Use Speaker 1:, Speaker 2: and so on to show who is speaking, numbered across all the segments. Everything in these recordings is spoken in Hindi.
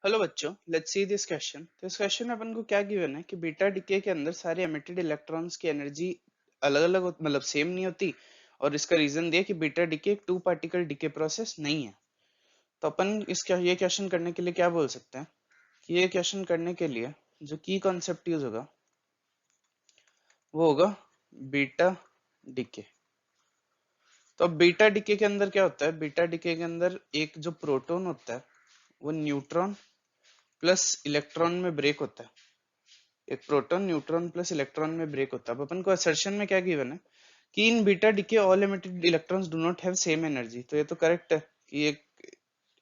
Speaker 1: हेलो बच्चों, लेट्स सी दिस क्वेश्चन। तो इस क्वेश्चन में अपन को क्या गिवन है कि बीटा डीके के अंदर सारे एमिटेड इलेक्ट्रॉन्स की एनर्जी अलग अलग मतलब सेम नहीं होती। और इसका रीजन दिया कि बीटा डीके एक टू पार्टिकल डीके प्रोसेस नहीं है। तो अपन ये क्वेश्चन करने के लिए क्या बोल सकते हैं कि ये क्वेश्चन करने के लिए जो की कॉन्सेप्ट यूज होगा वो होगा बीटा डीके। तो अब बीटा डीके के अंदर क्या होता है? बीटा डीके के अंदर एक जो प्रोटॉन होता है वो न्यूट्रॉन प्लस इलेक्ट्रॉन में ब्रेक होता है। एक प्रोटॉन न्यूट्रॉन प्लस इलेक्ट्रॉन में ब्रेक होता है। अब अपन को असर्शन में क्या गिवन है कि in beta decay all emitted electrons do not have same energy. तो ये तो करेक्ट है कि एक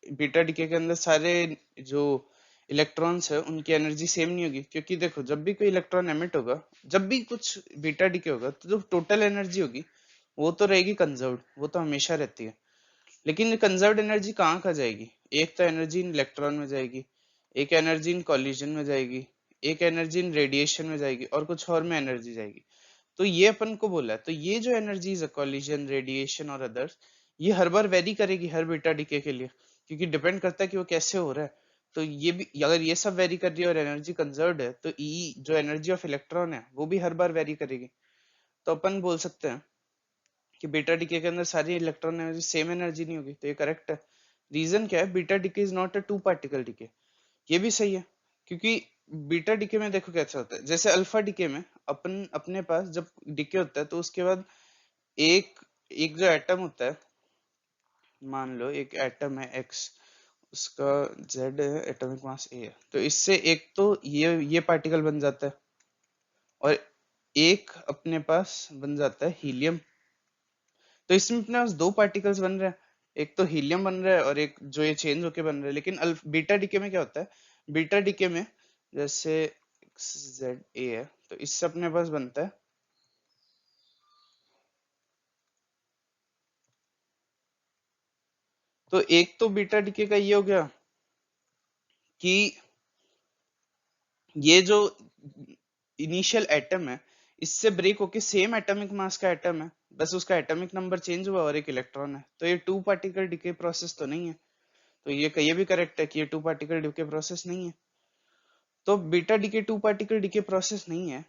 Speaker 1: बीटा डीके के अंदर सारे जो इलेक्ट्रॉन्स है उनकी एनर्जी सेम नहीं होगी, क्योंकि देखो जब भी कोई इलेक्ट्रॉन एमिट होगा, जब भी कुछ बीटा डीके होगा, तो जो टोटल एनर्जी होगी वो तो रहेगी कंजर्व्ड, वो तो हमेशा रहती है। लेकिन कंजर्व्ड एनर्जी कहाँ कहाँ जाएगी? एक तो एनर्जी इन इलेक्ट्रॉन में जाएगी, एक एनर्जी इन कॉलिजन में जाएगी, एक एनर्जी इन रेडिएशन में जाएगी और कुछ और में एनर्जी जाएगी। तो ये अपन को बोला है, तो ये जो एनर्जीज है कॉलिजन रेडिएशन और अदर्स, ये हर बार वेरी करेगी हर बीटा डीके के लिए, क्योंकि डिपेंड करता है कि वो कैसे हो रहा है। तो ये भी अगर ये सब वेरी कर रही है और एनर्जी कंजर्व्ड है, तो ई जो एनर्जी ऑफ इलेक्ट्रॉन है वो भी हर बार वेरी करेगी। तो अपन बोल सकते हैं कि बीटा डीके के अंदर सारी इलेक्ट्रॉन एनर्जी सेम एनर्जी नहीं होगी। तो ये करेक्ट है। रीजन क्या है? Beta decay is not a two particle decay. ये भी सही है, क्योंकि बीटा डीके में देखो कैसा होता है। जैसे अल्फा डीके में अपन अपने पास जब डीके होता है तो उसके बाद एक एक जो एटम होता है, मान लो एक एटम है एक्स, उसका जेड है, एटॉमिक मास ए है, तो इससे एक तो ये पार्टिकल बन जाता है और एक अपने पास बन जाता है हीलियम। तो इसमें अपने पास दो पार्टिकल्स बन रहे हैं, एक तो हीलियम बन रहा है और एक जो ये चेंज होके बन रहा है। लेकिन बीटा डीके में क्या होता है? बीटा डीके में जैसे जेड ए है, तो इससे अपने पास बनता है, तो एक तो बीटा डीके का ये हो गया कि ये जो इनिशियल एटम है इससे ब्रेक होके सेम एटॉमिक मास का एटम है, बस उसका एटॉमिक नंबर चेंज हुआ और एक इलेक्ट्रॉन है। तो ये टू पार्टिकल डीके प्रोसेस तो नहीं है। तो ये भी करेक्ट है कि ये टू पार्टिकल डीके प्रोसेस नहीं है। तो beta decay two particle decay process नहीं है।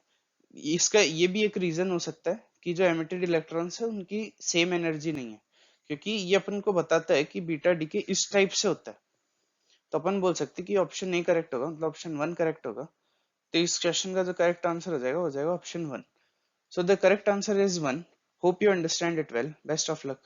Speaker 1: इसका ये भी एक रीजन हो सकता है कि जो एमिटेड इलेक्ट्रॉन्स है उनकी सेम एनर्जी नहीं है, क्योंकि ये अपन को बताता है कि बीटा डीके इस टाइप से होता है। तो अपन बोल सकते हैं कि ऑप्शन नहीं करेक्ट होगा, मतलब ऑप्शन वन करेक्ट होगा। तो इस क्वेश्चन का जो करेक्ट आंसर हो जाएगा option one. So the correct answer is one. Hope you understand it well. Best of luck.